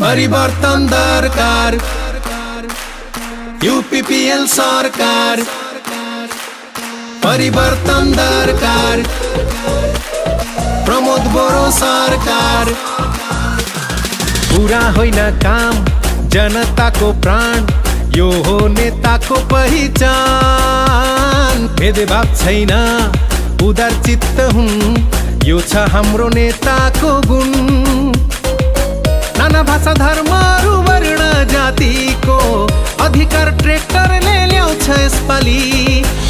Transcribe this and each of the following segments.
परिवर्तन दरकार यूपीपीएल सरकार परिवर्तन दरकार प्रमोद बोरो सरकार पूरा होइन काम जनताको प्राण यो हो नेताको पहिचान भेदभाव छैन उदार चित्त हुन् यो छ हाम्रो नेताको गुण नाना भाषा धर्महरू वर्ण जातिको अधिकार ट्र्याक्टरले ल्याउँछ यसपालि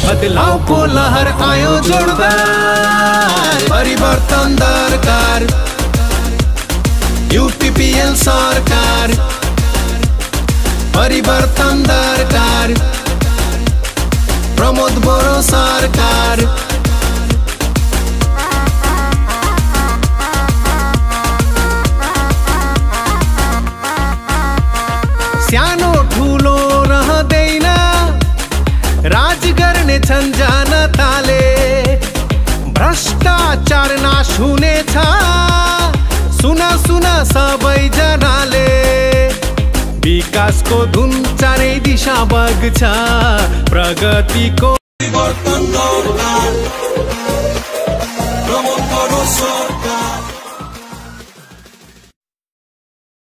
बदलावको लहर आयो जोडदार परिवर्तन दरकार यूपीपीएल सरकार परिवर्तन दरकार प्रमोद बोरो सरकार सानो ठुलो रहँदैन राज गर्ने छन् जनताले भ्रष्टाचार नाश हुनेछ सुन सुन सबैजनाले विकासको धुन चारै दिशा बग्छ प्रगतिको